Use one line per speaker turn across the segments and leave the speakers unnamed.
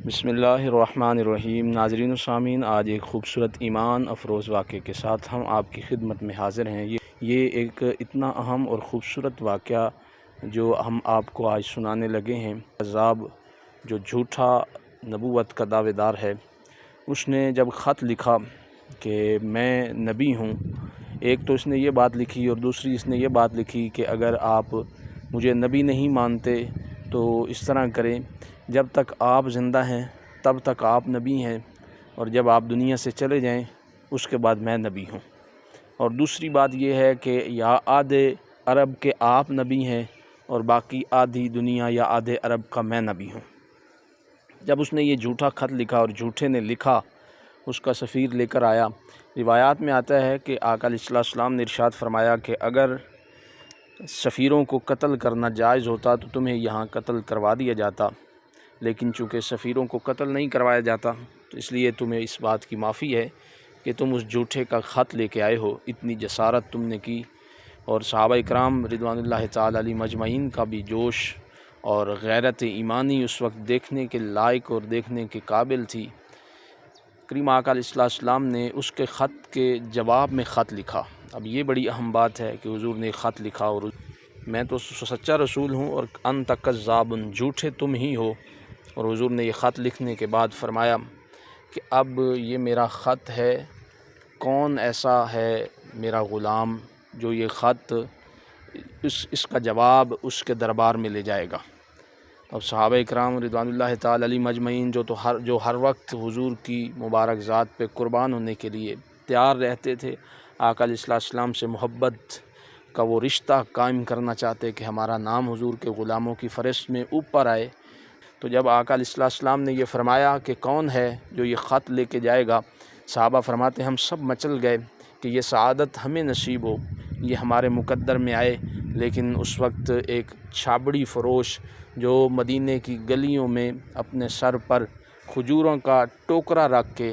بسم اللہ الرحمن الرحیم۔ ناظرین و سامعین، آج ایک خوبصورت ایمان افروز واقعے کے ساتھ ہم آپ کی خدمت میں حاضر ہیں۔ یہ ایک اتنا اہم اور خوبصورت واقعہ جو ہم آپ کو آج سنانے لگے ہیں۔ کذاب جو جھوٹا نبوت کا دعوے دار ہے، اس نے جب خط لکھا کہ میں نبی ہوں، ایک تو اس نے یہ بات لکھی اور دوسری اس نے یہ بات لکھی کہ اگر آپ مجھے نبی نہیں مانتے تو اس طرح کریں، جب تک آپ زندہ ہیں تب تک آپ نبی ہیں، اور جب آپ دنیا سے چلے جائیں اس کے بعد میں نبی ہوں۔ اور دوسری بات یہ ہے کہ یا آدھے عرب کے آپ نبی ہیں اور باقی آدھی دنیا یا آدھے عرب کا میں نبی ہوں۔ جب اس نے یہ جھوٹا خط لکھا اور جھوٹے نے لکھا، اس کا سفیر لے کر آیا۔ روایات میں آتا ہے کہ آقا علیہ السلام نے ارشاد فرمایا کہ اگر سفیروں کو قتل کرنا جائز ہوتا تو تمہیں یہاں قتل کروا دیا جاتا، لیکن چونکہ سفیروں کو قتل نہیں کروایا جاتا تو اس لیے تمہیں اس بات کی معافی ہے کہ تم اس جھوٹے کا خط لے کے آئے ہو۔ اتنی جسارت تم نے کی، اور صحابہ اکرام رضوان اللہ تعالی علیہ مجمعین کا بھی جوش اور غیرت ایمانی اس وقت دیکھنے کے لائق اور دیکھنے کے قابل تھی۔ کریم آقا علیہ السلام نے اس کے خط کے جواب میں خط لکھا۔ اب یہ بڑی اہم بات ہے کہ حضور نے خط لکھا، اور میں تو سچا رسول ہوں اور انت کذاب، جھوٹے تم ہی ہو۔ اور حضور نے یہ خط لکھنے کے بعد فرمایا کہ اب یہ میرا خط ہے، کون ایسا ہے میرا غلام جو یہ خط اس کا جواب اس کے دربار میں لے جائے گا۔ اب صحابہ اکرام رضوان اللہ تعالی علیہ مجمعین جو ہر وقت حضور کی مبارک ذات پہ قربان ہونے کے لیے تیار رہتے تھے، آقا علیہ السلام سے محبت کا وہ رشتہ قائم کرنا چاہتے کہ ہمارا نام حضور کے غلاموں کی فہرست میں اوپر آئے، تو جب آقا علیہ السلام نے یہ فرمایا کہ کون ہے جو یہ خط لے کے جائے گا، صحابہ فرماتے ہم سب مچل گئے کہ یہ سعادت ہمیں نصیب ہو، یہ ہمارے مقدر میں آئے۔ لیکن اس وقت ایک چھابڑی فروش جو مدینے کی گلیوں میں اپنے سر پر کھجوروں کا ٹوکرا رکھ کے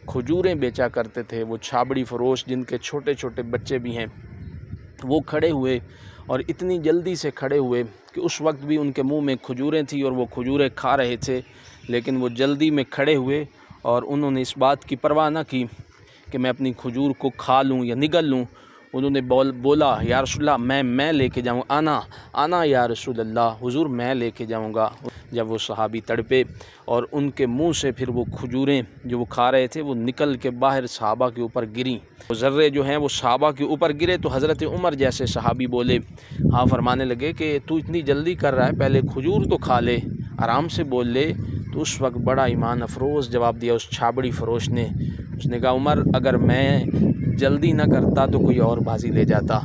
کھجوریں بیچا کرتے تھے، وہ چھابڑی فروش جن کے چھوٹے چھوٹے بچے بھی ہیں، وہ کھڑے ہوئے، اور اتنی جلدی سے کھڑے ہوئے کہ اس وقت بھی ان کے منہ میں کھجوریں تھیں اور وہ کھجوریں کھا رہے تھے، لیکن وہ جلدی میں کھڑے ہوئے اور انہوں نے اس بات کی پرواہ نہ کی کہ میں اپنی کھجور کو کھا لوں یا نگل لوں۔ انہوں نے بولا یا رسول اللہ میں لے کے جاؤں، انا یا رسول اللہ، حضور میں لے کے جاؤں گا۔ جب وہ صحابی تڑپے اور ان کے منہ سے پھر وہ کھجوریں جو وہ کھا رہے تھے وہ نکل کے باہر صحابہ کے اوپر گریں، وہ ذرے جو ہیں وہ صحابہ کے اوپر گرے، تو حضرت عمر جیسے صحابی بولے، ہاں فرمانے لگے کہ تو اتنی جلدی کر رہا ہے، پہلے کھجور تو کھا لے، آرام سے بول لے۔ تو اس وقت بڑا ایمان افروز جواب دیا اس چھابڑی فروش نے، اس نے کہا عمر اگر میں جلدی نہ کرتا تو کوئی اور بازی لے جاتا،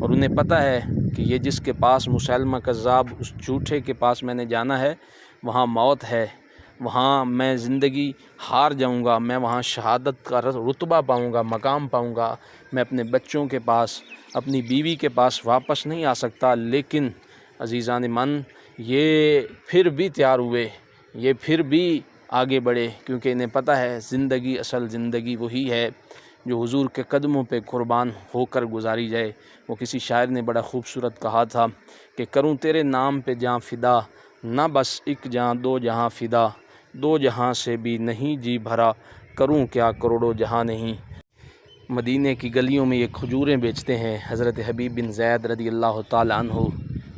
اور انہیں پتہ ہے کہ یہ جس کے پاس مسیلمہ کذاب اس جھوٹے کے پاس میں نے جانا ہے وہاں موت ہے، وہاں میں زندگی ہار جاؤں گا، میں وہاں شہادت کا رتبہ پاؤں گا، مقام پاؤں گا، میں اپنے بچوں کے پاس اپنی بیوی کے پاس واپس نہیں آ سکتا۔ لیکن عزیزان من، یہ پھر بھی تیار ہوئے، یہ پھر بھی آگے بڑھے، کیونکہ انہیں پتہ ہے زندگی، اصل زندگی وہی ہے جو حضور کے قدموں پہ قربان ہو کر گزاری جائے۔ وہ کسی شاعر نے بڑا خوبصورت کہا تھا کہ کروں تیرے نام پہ جاں فدا، نہ بس ایک جاں دو جہاں فدا، دو جہاں سے بھی نہیں جی بھرا، کروں کیا کروڑوں جہاں نہیں۔ مدینے کی گلیوں میں یہ کھجوریں بیچتے ہیں۔ حضرت حبیب بن زید رضی اللہ تعالیٰ عنہ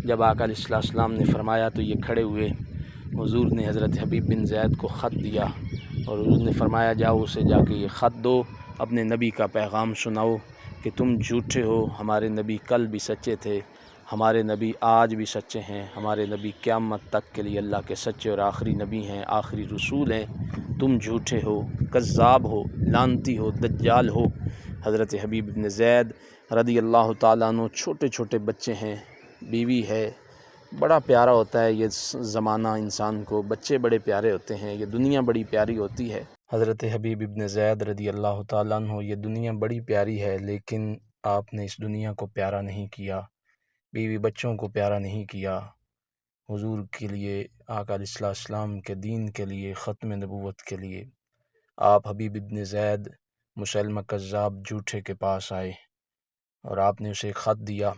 جب آقا علیہ السلام نے فرمایا تو یہ کھڑے ہوئے۔ حضور نے حضرت حبیب بن زید کو خط دیا اور حضور نے فرمایا جاؤ اسے جا کے یہ خط دو، اپنے نبی کا پیغام سناؤ کہ تم جھوٹے ہو، ہمارے نبی کل بھی سچے تھے، ہمارے نبی آج بھی سچے ہیں، ہمارے نبی قیامت تک کے لیے اللہ کے سچے اور آخری نبی ہیں، آخری رسول ہیں، تم جھوٹے ہو، کذاب ہو، لعنتی ہو، دجال ہو۔ حضرت حبیب بن زید رضی اللہ تعالیٰ عنہ چھوٹے چھوٹے بچے ہیں، بیوی ہے، بڑا پیارا ہوتا ہے یہ زمانہ انسان کو، بچے بڑے پیارے ہوتے ہیں، یہ دنیا بڑی پیاری ہوتی ہے۔ حضرت حبیب بن زید رضی اللہ تعالیٰ عنہ، یہ دنیا بڑی پیاری ہے لیکن آپ نے اس دنیا کو پیارا نہیں کیا، بیوی بچوں کو پیارا نہیں کیا، حضور کے لیے، آقا علیہ السلام کے دین کے لیے، ختم نبوت کے لیے آپ حبیب بن زید مسیلمہ کذاب جھوٹے کے پاس آئے اور آپ نے اسے خط دیا۔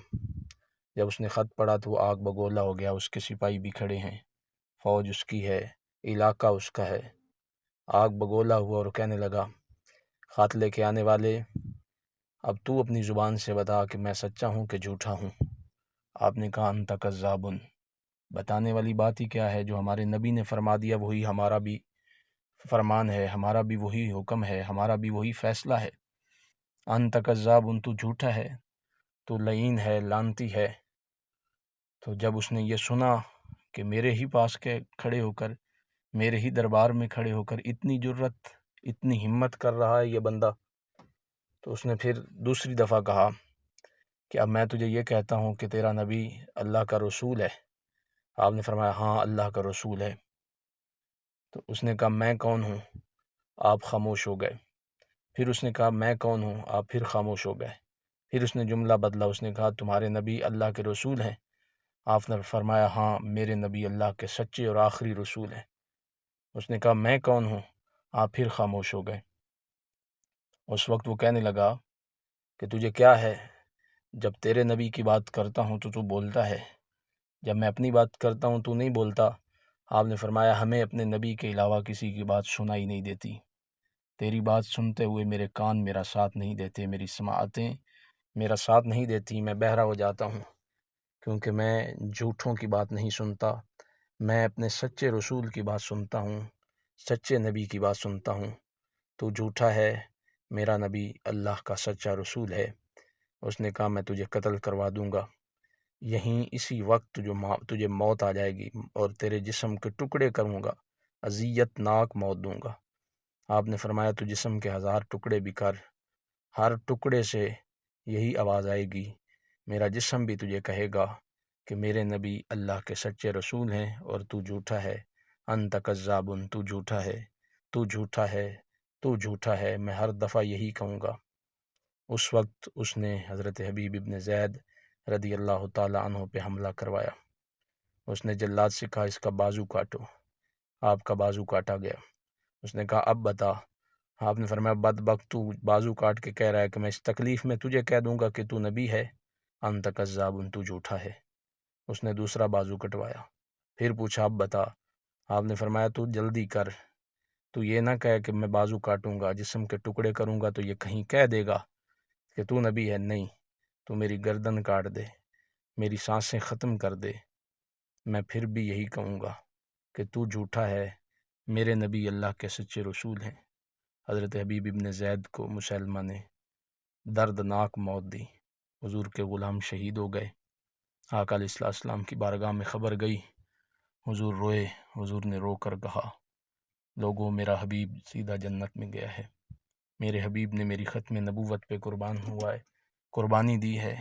جب اس نے خط پڑھا تو وہ آگ بگولا ہو گیا، اس کے سپاہی بھی کھڑے ہیں، فوج اس کی ہے، علاقہ اس کا ہے۔ آگ بگولا ہوا اور کہنے لگا، خط لے کے آنے والے، اب تو اپنی زبان سے بتا کہ میں سچا ہوں کہ جھوٹا ہوں۔ آپ نے کہا انت کذابٌ، بتانے والی بات ہی کیا ہے؟ جو ہمارے نبی نے فرما دیا وہی ہمارا بھی فرمان ہے، ہمارا بھی وہی حکم ہے، ہمارا بھی وہی فیصلہ ہے۔ انت کذابٌ، تو جھوٹا ہے، تو لعین ہے، لعنتی ہے۔ تو جب اس نے یہ سنا کہ میرے ہی پاس کے کھڑے ہو کر، میرے ہی دربار میں کھڑے ہو کر اتنی جرت، اتنی ہمت کر رہا ہے یہ بندہ، تو اس نے پھر دوسری دفعہ کہا کہ اب میں تجھے یہ کہتا ہوں کہ تیرا نبی اللہ کا رسول ہے۔ آپ نے فرمایا ہاں اللہ کا رسول ہے۔ تو اس نے کہا میں کون ہوں؟ آپ خاموش ہو گئے۔ پھر اس نے کہا میں کون ہوں؟ آپ پھر خاموش ہو گئے۔ پھر اس نے جملہ بدلا، اس نے کہا تمہارے نبی اللہ کے رسول ہیں؟ آپ نے فرمایا ہاں میرے نبی اللہ کے سچے اور آخری رسول ہیں۔ اس نے کہا میں کون ہوں؟ آپ پھر خاموش ہو گئے۔ اس وقت وہ کہنے لگا کہ تجھے کیا ہے؟ جب تیرے نبی کی بات کرتا ہوں تو بولتا ہے، جب میں اپنی بات کرتا ہوں تو نہیں بولتا۔ آپ نے فرمایا ہمیں اپنے نبی کے علاوہ کسی کی بات سنائی نہیں دیتی۔ تیری بات سنتے ہوئے میرے کان میرا ساتھ نہیں دیتے، میری سماعتیں میرا ساتھ نہیں دیتی، میں بہرا ہو جاتا ہوں، کیونکہ میں جھوٹوں کی بات نہیں سنتا، میں اپنے سچے رسول کی بات سنتا ہوں، سچے نبی کی بات سنتا ہوں۔ تو جھوٹا ہے، میرا نبی اللہ کا سچا رسول ہے۔ اس نے کہا میں تجھے قتل کروا دوں گا، یہیں اسی وقت تجھے موت آ جائے گی اور تیرے جسم کے ٹکڑے کروں گا، اذیت ناک موت دوں گا۔ آپ نے فرمایا تو جسم کے 1000 ٹکڑے بھی کر، ہر ٹکڑے سے یہی آواز آئے گی، میرا جسم بھی تجھے کہے گا کہ میرے نبی اللہ کے سچے رسول ہیں اور تو جھوٹا ہے۔ انت کذاب، تو جھوٹا ہے، تو جھوٹا ہے، تو جھوٹا ہے، میں ہر دفعہ یہی کہوں گا۔ اس وقت اس نے حضرت حبیب ابن زید رضی اللہ تعالیٰ عنہ پہ حملہ کروایا۔ اس نے جلاد سے کہا اس کا بازو کاٹو۔ آپ کا بازو کاٹا گیا۔ اس نے کہا اب بتا۔ آپ نے فرمایا بدبخت، تو بازو کاٹ کے کہہ رہا ہے کہ میں اس تکلیف میں تجھے کہہ دوں گا کہ تو نبی ہے۔ انت کذاب، تو جھوٹا ہے۔ اس نے دوسرا بازو کٹوایا، پھر پوچھا اب بتا۔ آپ نے فرمایا تو جلدی کر، تو یہ نہ کہے کہ میں بازو کاٹوں گا، جسم کے ٹکڑے کروں گا تو یہ کہیں کہہ دے گا کہ تو نبی ہے۔ نہیں، تو میری گردن کاٹ دے، میری سانسیں ختم کر دے، میں پھر بھی یہی کہوں گا کہ تو جھوٹا ہے، میرے نبی اللہ کے سچے رسول ہیں۔ حضرت حبیب ابن زید کو مسلمہ نے دردناک موت دی، حضور کے غلام شہید ہو گئے۔ آقا علیہ السلام کی بارگاہ میں خبر گئی، حضور روئے، حضور نے رو کر کہا لوگوں میرا حبیب سیدھا جنت میں گیا ہے، میرے حبیب نے میری ختم نبوت پہ قربان ہوا ہے، قربانی دی ہے،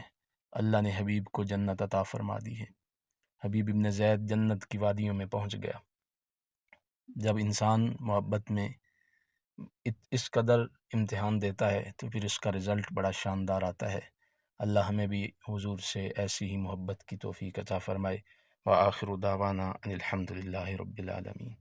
اللہ نے حبیب کو جنت عطا فرما دی ہے۔ حبیب ابن زید جنت کی وادیوں میں پہنچ گیا۔ جب انسان محبت میں اس قدر امتحان دیتا ہے تو پھر اس کا رزلٹ بڑا شاندار آتا ہے۔ اللہ ہمیں بھی حضور سے ایسی ہی محبت کی توفیق عطا فرمائے۔ وآخر دعوانا ان الحمد للہ رب العالمین۔